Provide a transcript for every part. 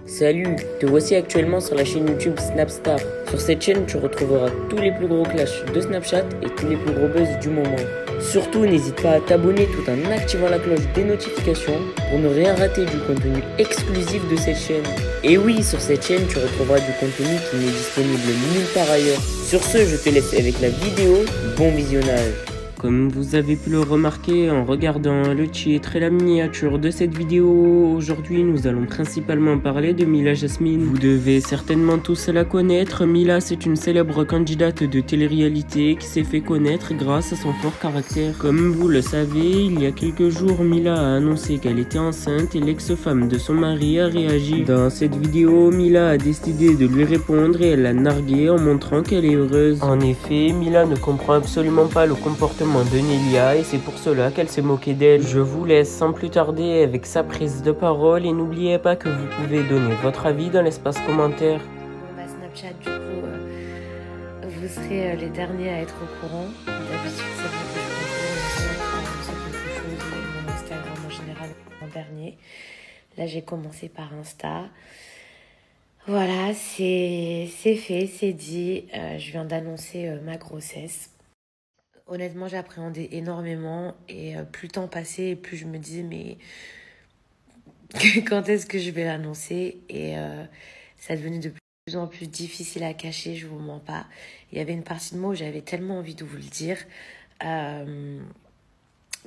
Salut, te voici actuellement sur la chaîne YouTube Snapstar. Sur cette chaîne, tu retrouveras tous les plus gros clashs de Snapchat et tous les plus gros buzz du moment. Surtout, n'hésite pas à t'abonner tout en activant la cloche des notifications pour ne rien rater du contenu exclusif de cette chaîne. Et oui, sur cette chaîne, tu retrouveras du contenu qui n'est disponible nulle part ailleurs. Sur ce, je te laisse avec la vidéo. Bon visionnage. Comme vous avez pu le remarquer en regardant le titre et la miniature de cette vidéo, aujourd'hui nous allons principalement parler de Mila Jasmine. Vous devez certainement tous la connaître. Mila, c'est une célèbre candidate de télé-réalité qui s'est fait connaître grâce à son fort caractère. Comme vous le savez, il y a quelques jours, Mila a annoncé qu'elle était enceinte et l'ex-femme de son mari a réagi. Dans cette vidéo, Mila a décidé de lui répondre et elle l'a narguée en montrant qu'elle est heureuse. En effet, Mila ne comprend absolument pas le comportement de Nelia et c'est pour cela qu'elle s'est moquée d'elle. Je vous laisse sans plus tarder avec sa prise de parole et n'oubliez pas que vous pouvez donner votre avis dans l'espace commentaire. Snapchat, du coup, vous serez les derniers à être au courant. D'habitude, c'est vrai que je quelque chose, mon Instagram en général en dernier. Là, j'ai commencé par Insta. Voilà, c'est fait, c'est dit. Je viens d'annoncer ma grossesse. Honnêtement, j'appréhendais énormément et plus le temps passait, plus je me disais mais quand est-ce que je vais l'annoncer? Et ça devenait de plus en plus difficile à cacher, je vous mens pas. Il y avait une partie de moi où j'avais tellement envie de vous le dire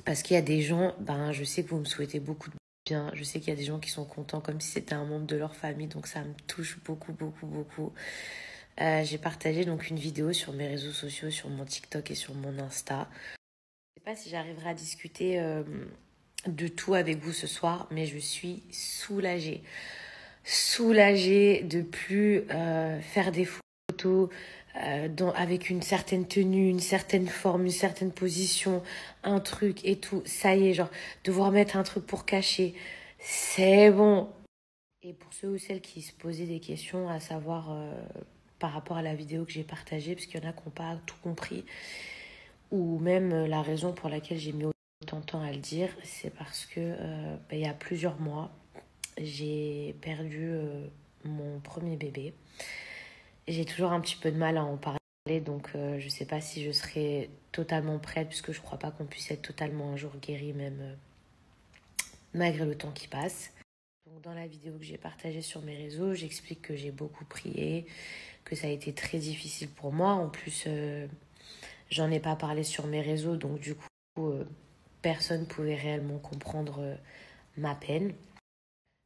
parce qu'il y a des gens, je sais que vous me souhaitez beaucoup de bien, je sais qu'il y a des gens qui sont contents comme si c'était un membre de leur famille, donc ça me touche beaucoup, beaucoup, beaucoup. J'ai partagé donc une vidéo sur mes réseaux sociaux, sur mon TikTok et sur mon Insta. Je ne sais pas si j'arriverai à discuter de tout avec vous ce soir, mais je suis soulagée. Soulagée de plus faire des photos avec une certaine tenue, une certaine forme, une certaine position, un truc et tout. Ça y est, genre, devoir mettre un truc pour cacher, c'est bon. Et pour ceux ou celles qui se posaient des questions, à savoir par rapport à la vidéo que j'ai partagée, parce qu'il y en a qui n'ont pas tout compris, ou même la raison pour laquelle j'ai mis autant de temps à le dire, c'est parce que il y a plusieurs mois, j'ai perdu mon premier bébé. J'ai toujours un petit peu de mal à en parler, donc je ne sais pas si je serai totalement prête, puisque je ne crois pas qu'on puisse être totalement un jour guéri, même malgré le temps qui passe. Donc, dans la vidéo que j'ai partagée sur mes réseaux, j'explique que j'ai beaucoup prié, que ça a été très difficile pour moi. En plus, j'en ai pas parlé sur mes réseaux, donc du coup, personne ne pouvait réellement comprendre ma peine.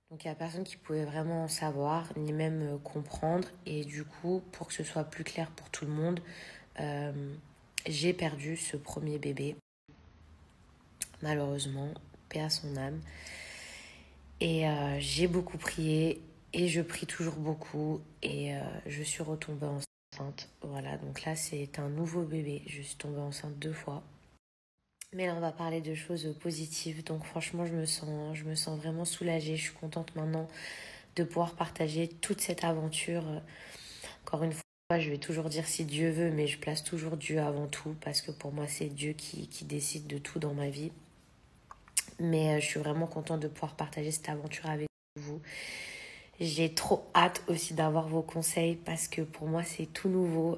Donc, il n'y a personne qui pouvait vraiment en savoir, ni même comprendre. Et du coup, pour que ce soit plus clair pour tout le monde, j'ai perdu ce premier bébé. Malheureusement, paix à son âme. Et j'ai beaucoup prié et je prie toujours beaucoup et je suis retombée enceinte. Voilà, donc là c'est un nouveau bébé. Je suis tombée enceinte 2 fois. Mais là on va parler de choses positives. Donc franchement je me sens vraiment soulagée. Je suis contente maintenant de pouvoir partager toute cette aventure. Encore une fois, je vais toujours dire si Dieu veut, mais je place toujours Dieu avant tout parce que pour moi c'est Dieu qui décide de tout dans ma vie. Mais je suis vraiment contente de pouvoir partager cette aventure avec vous. J'ai trop hâte aussi d'avoir vos conseils parce que pour moi c'est tout nouveau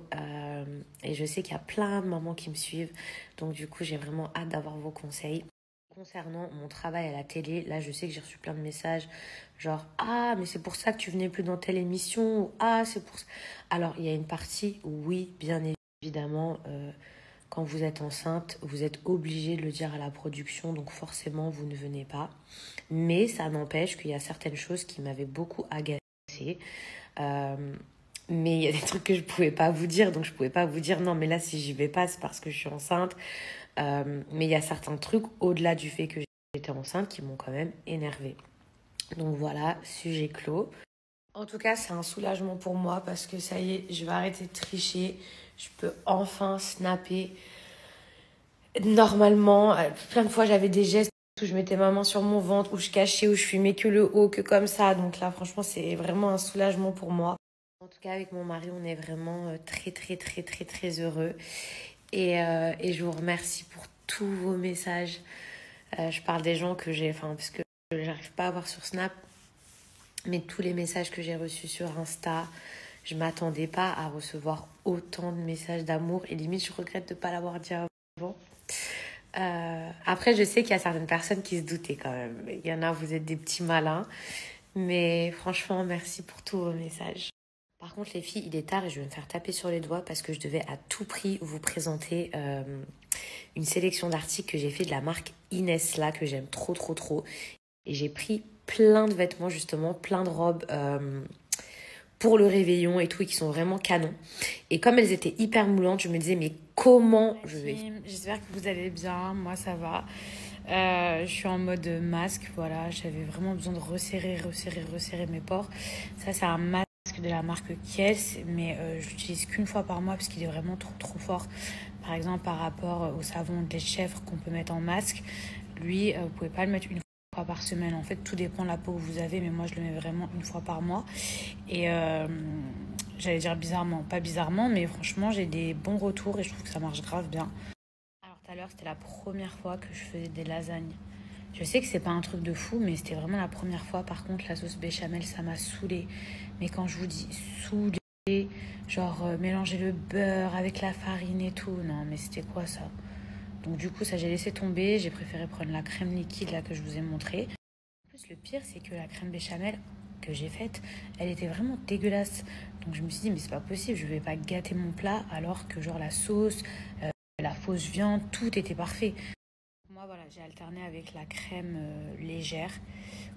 et je sais qu'il y a plein de mamans qui me suivent. Donc du coup j'ai vraiment hâte d'avoir vos conseils. Concernant mon travail à la télé, là je sais que j'ai reçu plein de messages genre « Ah mais c'est pour ça que tu venais plus dans telle émission » ou « Ah c'est pour ça ». Alors il y a une partie où oui bien évidemment quand vous êtes enceinte, vous êtes obligé de le dire à la production, donc forcément, vous ne venez pas. Mais ça n'empêche qu'il y a certaines choses qui m'avaient beaucoup agacée. Mais il y a des trucs que je ne pouvais pas vous dire, donc je ne pouvais pas vous dire non, mais là, si j'y vais pas, c'est parce que je suis enceinte. Mais il y a certains trucs, au-delà du fait que j'étais enceinte, qui m'ont quand même énervée. Donc voilà, sujet clos. En tout cas, c'est un soulagement pour moi parce que ça y est, je vais arrêter de tricher. Je peux enfin snapper. Normalement, plein de fois, j'avais des gestes où je mettais ma main sur mon ventre, où je cachais, où je filmais que le haut, que comme ça. Donc là, franchement, c'est vraiment un soulagement pour moi. En tout cas, avec mon mari, on est vraiment très, très, très, très, très heureux. Et je vous remercie pour tous vos messages. Je parle des gens que j'ai, parce que j'arrive pas à voir sur Snap. Mais tous les messages que j'ai reçus sur Insta, je m'attendais pas à recevoir autant de messages d'amour. Et limite, je regrette de ne pas l'avoir dit avant. Après, je sais qu'il y a certaines personnes qui se doutaient quand même. Il y en a, vous êtes des petits malins. Mais franchement, merci pour tous vos messages. Par contre, les filles, il est tard et je vais me faire taper sur les doigts parce que je devais à tout prix vous présenter une sélection d'articles que j'ai fait de la marque Inès, là, que j'aime trop, trop, trop. Et j'ai pris plein de vêtements, justement, plein de robes pour le réveillon et tout, et qui sont vraiment canons. Et comme elles étaient hyper moulantes, je me disais, mais comment je vais... J'espère que vous allez bien, moi ça va. Je suis en mode masque, voilà, j'avais vraiment besoin de resserrer mes pores. Ça, c'est un masque de la marque Kies, mais je l'utilise qu'une fois par mois parce qu'il est vraiment trop, trop fort. Par exemple, par rapport au savon de lait de chèvre qu'on peut mettre en masque, lui, vous pouvez pas le mettre une fois par semaine. En fait, tout dépend de la peau que vous avez, mais moi, je le mets vraiment une fois par mois. Et j'allais dire bizarrement, pas bizarrement, mais franchement, j'ai des bons retours et je trouve que ça marche grave bien. Alors, tout à l'heure, c'était la première fois que je faisais des lasagnes. Je sais que c'est pas un truc de fou, mais c'était vraiment la première fois. Par contre, la sauce béchamel, ça m'a saoulée. Mais quand je vous dis saoulée, genre mélanger le beurre avec la farine et tout, non, mais c'était quoi ça? Donc du coup, ça j'ai laissé tomber. J'ai préféré prendre la crème liquide là que je vous ai montré. En plus, le pire, c'est que la crème béchamel que j'ai faite, elle était vraiment dégueulasse. Donc je me suis dit, mais c'est pas possible, je vais pas gâter mon plat alors que genre la sauce, la fausse viande, tout était parfait. Moi, voilà, j'ai alterné avec la crème légère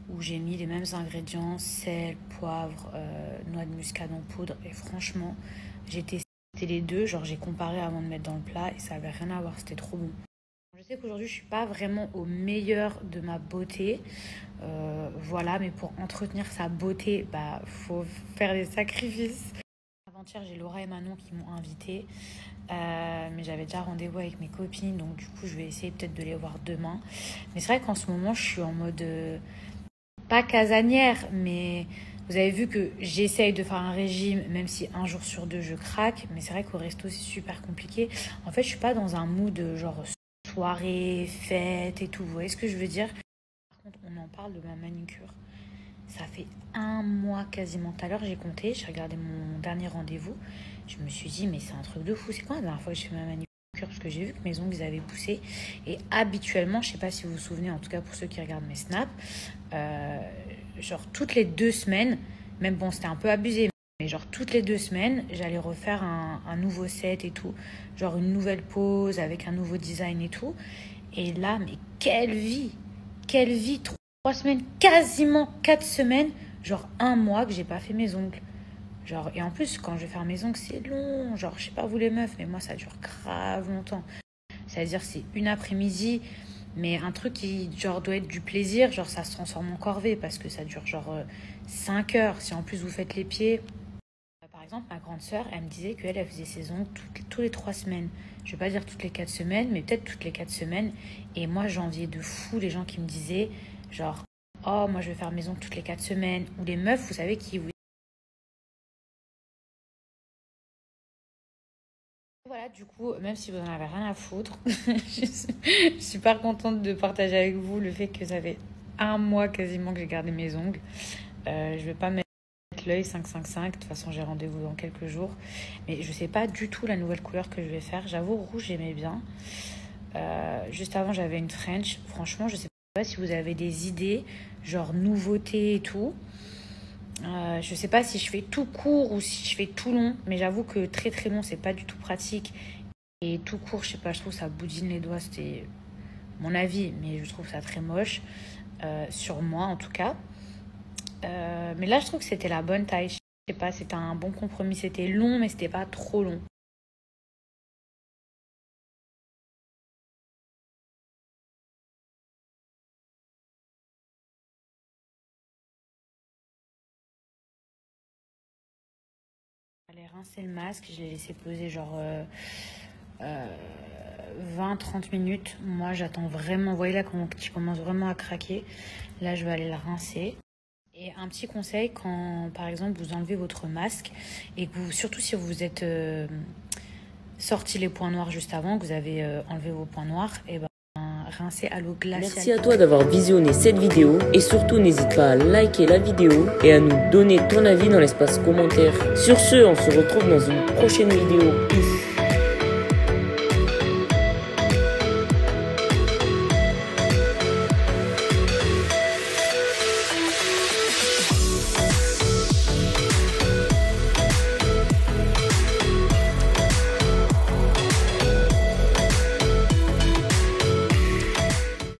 où j'ai mis les mêmes ingrédients, sel, poivre, noix de muscade en poudre. Et franchement, j'ai testé les deux, genre j'ai comparé avant de mettre dans le plat et ça avait rien à voir, c'était trop bon. Je sais qu'aujourd'hui, je suis pas vraiment au meilleur de ma beauté, voilà, mais pour entretenir sa beauté, bah, faut faire des sacrifices. Avant-hier, j'ai Laura et Manon qui m'ont invitée. Mais j'avais déjà rendez-vous avec mes copines, donc du coup je vais essayer peut-être de les voir demain. Mais c'est vrai qu'en ce moment je suis en mode pas casanière, mais vous avez vu que j'essaye de faire un régime, même si un jour sur deux je craque. Mais c'est vrai qu'au resto c'est super compliqué. En fait, je suis pas dans un mood genre soirée, fête et tout, vous voyez ce que je veux dire? Par contre, on en parle de ma manicure. Ça fait 1 mois quasiment. Tout à l'heure, j'ai compté, j'ai regardé mon dernier rendez-vous. Je me suis dit, mais c'est un truc de fou. C'est quand la dernière fois que j'ai fait ma manicure? Parce que j'ai vu que mes ongles, ils avaient poussé. Et habituellement, je sais pas si vous vous souvenez, en tout cas pour ceux qui regardent mes snaps, genre toutes les 2 semaines, même bon, c'était un peu abusé, mais genre toutes les 2 semaines, j'allais refaire un nouveau set et tout. Genre une nouvelle pose avec un nouveau design et tout. Et là, mais quelle vie! Quelle vie! 3 semaines, quasiment 4 semaines, genre 1 mois que j'ai pas fait mes ongles. Genre, et en plus, quand je vais faire mes ongles, c'est long. Genre, je sais pas vous les meufs, mais moi, ça dure grave longtemps. C'est-à-dire, c'est une après-midi, mais un truc qui, genre, doit être du plaisir. Genre, ça se transforme en corvée parce que ça dure, genre, 5 heures. Si en plus, vous faites les pieds. Par exemple, ma grande sœur, elle me disait qu'elle faisait ses ongles tous les 3 semaines. Je vais pas dire toutes les 4 semaines, mais peut-être toutes les 4 semaines. Et moi, j'enviais de fou les gens qui me disaient, genre, oh, moi, je vais faire mes ongles toutes les 4 semaines. Ou les meufs, vous savez, qui vous... Voilà, du coup, même si vous en avez rien à foutre, je suis super contente de partager avec vous le fait que ça fait 1 mois quasiment que j'ai gardé mes ongles. Je vais pas mettre l'œil 555, de toute façon j'ai rendez-vous dans quelques jours. Mais je sais pas du tout la nouvelle couleur que je vais faire. J'avoue, rouge j'aimais bien. Juste avant j'avais une French. Franchement, je sais pas si vous avez des idées, genre nouveautés et tout. Je sais pas si je fais tout court ou si je fais tout long, mais j'avoue que très très long c'est pas du tout pratique. Et tout court, je sais pas, je trouve ça boudine les doigts, c'était mon avis, mais je trouve ça très moche, sur moi en tout cas. Mais là je trouve que c'était la bonne taille, je sais pas, c'était un bon compromis, c'était long mais c'était pas trop long. J'allais rincer le masque, je l'ai laissé poser genre 20-30 minutes. Moi j'attends vraiment, vous voyez là quand je commence vraiment à craquer. Là je vais aller la rincer. Et un petit conseil, quand par exemple vous enlevez votre masque et que vous, surtout si vous êtes sorti les points noirs juste avant, que vous avez enlevé vos points noirs, et ben rincer à l'eau glaciale. Merci à toi d'avoir visionné cette vidéo et surtout n'hésite pas à liker la vidéo et à nous donner ton avis dans l'espace commentaire. Sur ce, on se retrouve dans une prochaine vidéo. Peace.